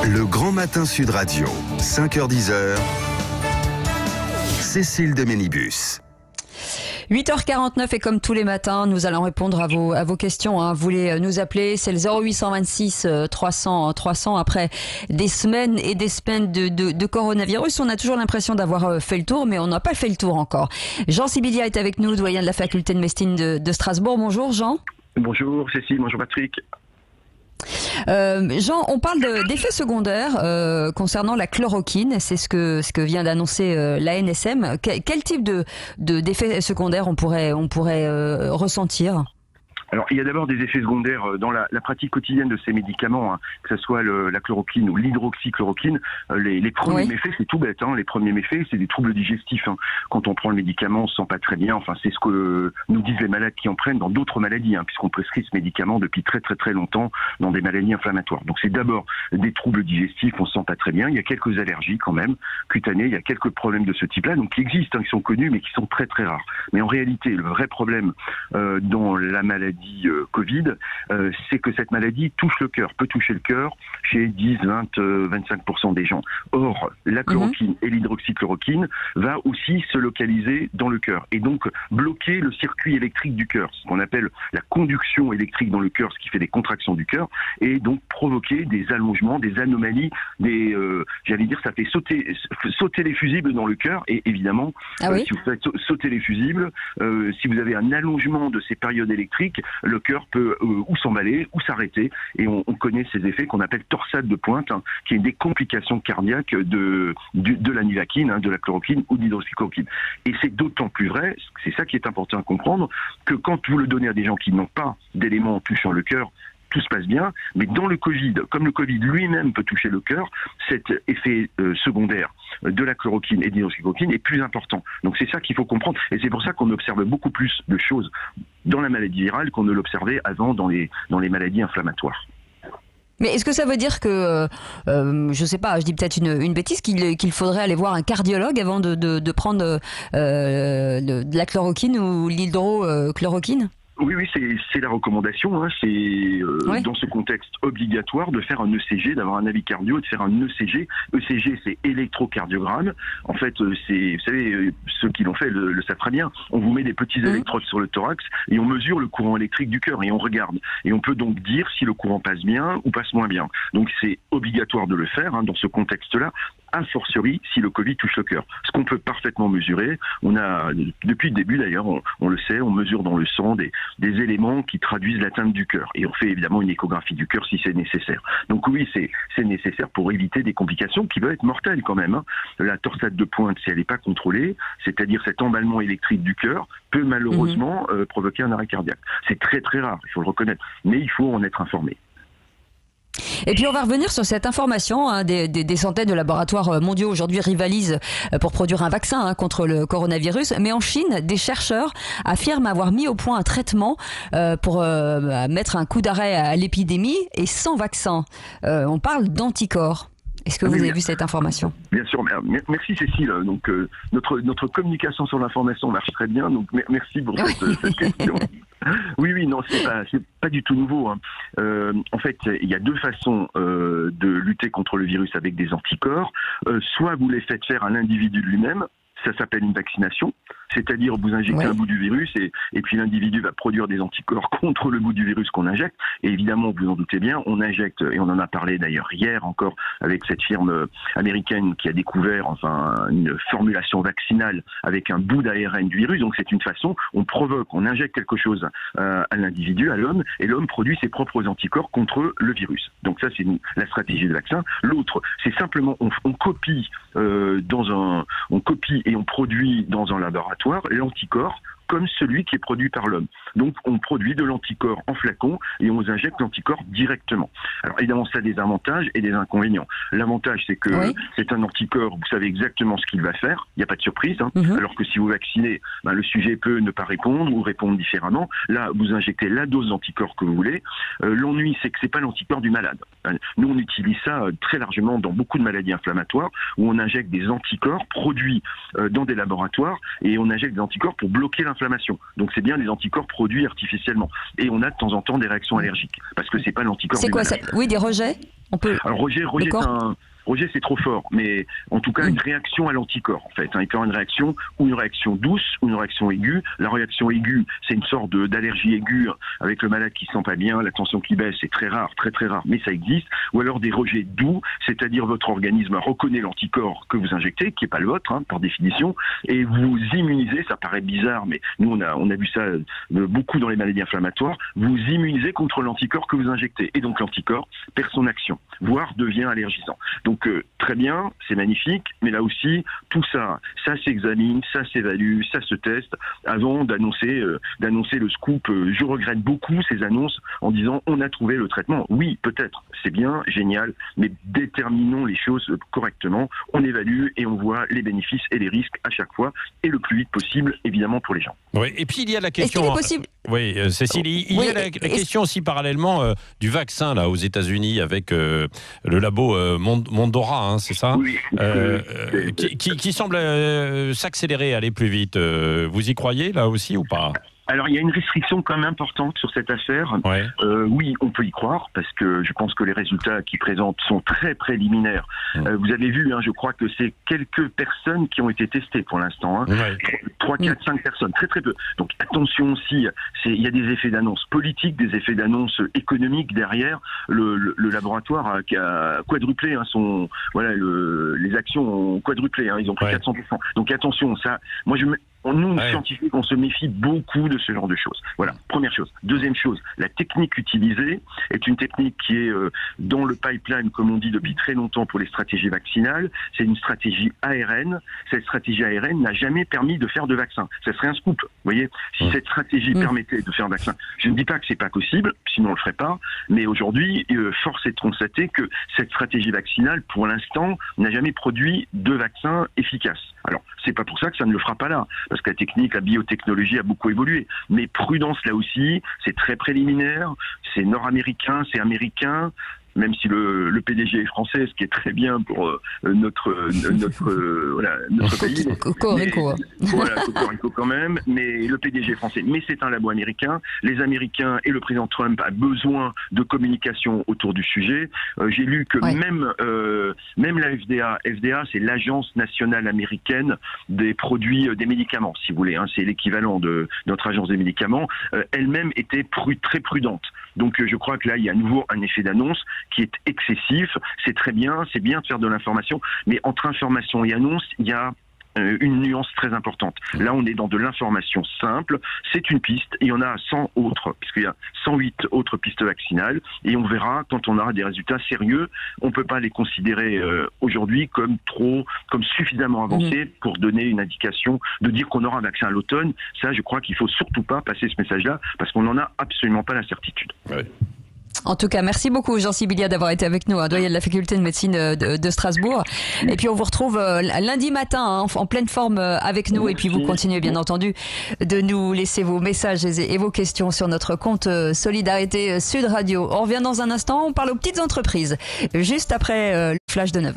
Le Grand Matin Sud Radio, 5h-10h, Cécile de Ménibus. 8h49 et comme tous les matins, nous allons répondre à vos questions. Vous voulez nous appeler, c'est le 0826 300 300. Après des semaines et des semaines de coronavirus, on a toujours l'impression d'avoir fait le tour, mais on n'a pas fait le tour encore. Jean Sibilia est avec nous, doyen de la faculté de médecine de Strasbourg. Bonjour Jean. Bonjour Cécile, bonjour Patrick. Jean, on parle d'effets secondaires concernant la chloroquine, c'est ce que vient d'annoncer l'ANSM. Quel type d'effets secondaires on pourrait ressentir ? Alors, il y a d'abord des effets secondaires dans la pratique quotidienne de ces médicaments, que ce soit la chloroquine ou l'hydroxychloroquine. Les premiers méfaits, c'est tout bête. Les premiers méfaits, c'est des troubles digestifs. Quand on prend le médicament, on se sent pas très bien. Enfin, c'est ce que nous disent les malades qui en prennent dans d'autres maladies, puisqu'on prescrit ce médicament depuis très très très longtemps dans des maladies inflammatoires. Donc, c'est d'abord des troubles digestifs, on se sent pas très bien. Il y a quelques allergies quand même cutanées. Il y a quelques problèmes de ce type-là, donc qui existent, qui sont connus, mais qui sont très très rares. Mais en réalité, le vrai problème dans la maladie Covid, c'est que cette maladie touche le cœur, peut toucher le cœur chez 10, 20, 25% des gens. Or, la chloroquine et l'hydroxychloroquine va aussi se localiser dans le cœur et donc bloquer le circuit électrique du cœur, ce qu'on appelle la conduction électrique dans le cœur, ce qui fait des contractions du cœur, et donc provoquer des allongements, des anomalies, j'allais dire, ça fait sauter les fusibles dans le cœur, et évidemment, si vous faites sauter les fusibles, si vous avez un allongement de ces périodes électriques, le cœur peut ou s'emballer ou s'arrêter, et on connaît ces effets qu'on appelle torsade de pointe, qui est des complications cardiaques de la nivaquine, de la chloroquine ou de l'hydroxychloroquine. Et c'est d'autant plus vrai, c'est ça qui est important à comprendre, que quand vous le donnez à des gens qui n'ont pas d'éléments touchant le cœur, tout se passe bien, mais dans le Covid, comme le Covid lui-même peut toucher le cœur, cet effet secondaire de la chloroquine et de l'hydroxychloroquine est plus important. Donc c'est ça qu'il faut comprendre, et c'est pour ça qu'on observe beaucoup plus de choses dans la maladie virale qu'on ne l'observait avant dans les maladies inflammatoires. Mais est-ce que ça veut dire que, je sais pas, je dis peut-être une bêtise, qu'il faudrait aller voir un cardiologue avant de prendre de la chloroquine ou l'hydrochloroquine ? Oui, c'est la recommandation. C'est dans ce contexte obligatoire de faire un ECG, d'avoir un avis cardio, de faire un ECG. ECG, c'est électrocardiogramme. En fait, vous savez, ceux qui l'ont fait le savent très bien. On vous met des petits électrodes sur le thorax et on mesure le courant électrique du cœur et on regarde. Et on peut donc dire si le courant passe bien ou passe moins bien. Donc c'est obligatoire de le faire dans ce contexte-là. A fortiori si le Covid touche le cœur. Ce qu'on peut parfaitement mesurer, on a, depuis le début d'ailleurs, on le sait, on mesure dans le sang des éléments qui traduisent l'atteinte du cœur. Et on fait évidemment une échographie du cœur si c'est nécessaire. Donc oui, c'est nécessaire pour éviter des complications qui peuvent être mortelles quand même. La torsade de pointe, si elle n'est pas contrôlée, c'est-à-dire cet emballement électrique du cœur, peut malheureusement provoquer un arrêt cardiaque. C'est très très rare, il faut le reconnaître. Mais il faut en être informé. Et puis on va revenir sur cette information. Des centaines de laboratoires mondiaux aujourd'hui rivalisent pour produire un vaccin contre le coronavirus. Mais en Chine, des chercheurs affirment avoir mis au point un traitement pour mettre un coup d'arrêt à l'épidémie et sans vaccin. On parle d'anticorps. Est-ce que vous avez vu cette information ? Bien sûr, merci Cécile. Donc notre communication sur l'information marche très bien. Donc merci pour cette question. Oui, non, c'est pas du tout nouveau. En fait, il y a deux façons de lutter contre le virus avec des anticorps. Soit vous les faites faire à l'individu lui-même, ça s'appelle une vaccination. C'est-à-dire vous injectez un bout du virus et puis l'individu va produire des anticorps contre le bout du virus qu'on injecte. Et évidemment, vous en doutez bien, on injecte, et on en a parlé d'ailleurs hier encore avec cette firme américaine qui a découvert une formulation vaccinale avec un bout d'ARN du virus. Donc c'est une façon, on injecte quelque chose à l'individu, à l'homme, et l'homme produit ses propres anticorps contre le virus. Donc ça c'est la stratégie de vaccin. L'autre, c'est simplement on copie on copie et on produit dans un laboratoire l'anticorps comme celui qui est produit par l'homme. Donc on produit de l'anticorps en flacon et on injecte l'anticorps directement. Alors évidemment ça a des avantages et des inconvénients. L'avantage c'est que c'est un anticorps, vous savez exactement ce qu'il va faire, il n'y a pas de surprise, alors que si vous vaccinez, le sujet peut ne pas répondre ou répondre différemment. Là vous injectez la dose d'anticorps que vous voulez. L'ennui c'est que c'est pas l'anticorps du malade. Nous on utilise ça très largement dans beaucoup de maladies inflammatoires où on injecte des anticorps produits dans des laboratoires et on injecte des anticorps pour bloquer l'inflammation. Donc c'est bien des anticorps produits artificiellement. Et on a de temps en temps des réactions allergiques parce que c'est pas l'anticorps. C'est quoi ça ? Oui, des rejets ? Alors Roger, c'est trop fort, mais en tout cas, une réaction à l'anticorps, en fait. Il peut y avoir une réaction, ou une réaction douce, ou une réaction aiguë. La réaction aiguë, c'est une sorte d'allergie aiguë avec le malade qui se sent pas bien, la tension qui baisse, c'est très rare, très très rare, mais ça existe. Ou alors des rejets doux, c'est-à-dire votre organisme reconnaît l'anticorps que vous injectez, qui est pas le vôtre, par définition, et vous immunisez, ça paraît bizarre, mais nous on a vu ça beaucoup dans les maladies inflammatoires, vous immunisez contre l'anticorps que vous injectez. Et donc l'anticorps perd son action, voire devient allergisant. Donc très bien, c'est magnifique, mais là aussi, tout ça s'examine, ça s'évalue, ça se teste avant d'annoncer le scoop. Je regrette beaucoup ces annonces en disant on a trouvé le traitement. Oui, peut-être, c'est bien, génial, mais déterminons les choses correctement. On évalue et on voit les bénéfices et les risques à chaque fois et le plus vite possible, évidemment, pour les gens. Oui, et puis il y a la question. Est-ce qu'il est possible... Oui, Cécile, il y a la question aussi parallèlement du vaccin là aux États-Unis avec le labo Mondora, c'est ça, oui, qui semble s'accélérer, aller plus vite. Vous y croyez là aussi ou pas ? Alors, il y a une restriction quand même importante sur cette affaire. Ouais. Oui, on peut y croire, parce que je pense que les résultats qu'ils présentent sont très préliminaires. Vous avez vu, je crois que c'est quelques personnes qui ont été testées pour l'instant. 3, 4, 5 personnes, très très peu. Donc attention aussi, il y a des effets d'annonce politiques, des effets d'annonce économiques derrière. Le laboratoire qui a quadruplé les actions ont quadruplé, ils ont pris 400%. Donc attention, ça, nous, scientifiques, on se méfie beaucoup de ce genre de choses. Voilà, première chose. Deuxième chose, la technique utilisée est une technique qui est dans le pipeline, comme on dit depuis très longtemps pour les stratégies vaccinales. C'est une stratégie ARN. Cette stratégie ARN n'a jamais permis de faire de vaccin. Ça serait un scoop, vous voyez. Si cette stratégie permettait de faire un vaccin, je ne dis pas que c'est pas possible, sinon on le ferait pas. Mais aujourd'hui, force est de constater que cette stratégie vaccinale, pour l'instant, n'a jamais produit de vaccin efficace. Alors, c'est pas pour ça que ça ne le fera pas là, parce que la technique, la biotechnologie a beaucoup évolué. Mais prudence là aussi, c'est très préliminaire, c'est nord-américain, c'est américain. Même si le PDG est français, ce qui est très bien pour notre pays. Cocorico. Voilà, Cocorico quand même. Mais le PDG est français. Mais c'est un labo américain. Les Américains et le président Trump a besoin de communication autour du sujet. J'ai lu que même la FDA, c'est l'Agence nationale américaine des produits, des médicaments, si vous voulez. C'est l'équivalent de notre agence des médicaments. Elle-même était très prudente. Donc je crois que là, il y a à nouveau un effet d'annonce qui est excessif. C'est très bien, c'est bien de faire de l'information, mais entre information et annonce, il y a une nuance très importante. Là, on est dans de l'information simple. C'est une piste, et il y en a 100 autres, puisqu'il y a 108 autres pistes vaccinales, et on verra quand on aura des résultats sérieux. On ne peut pas les considérer aujourd'hui comme suffisamment avancés pour donner une indication de dire qu'on aura un vaccin à l'automne. Ça, je crois qu'il faut surtout pas passer ce message-là, parce qu'on n'en a absolument pas la certitude. Ouais. En tout cas, merci beaucoup Jean Sibilia d'avoir été avec nous, doyen de la faculté de médecine de Strasbourg. Et puis on vous retrouve lundi matin en pleine forme avec nous. Et puis vous continuez bien entendu de nous laisser vos messages et vos questions sur notre compte Solidarité Sud Radio. On revient dans un instant, on parle aux petites entreprises, juste après le flash de 9h.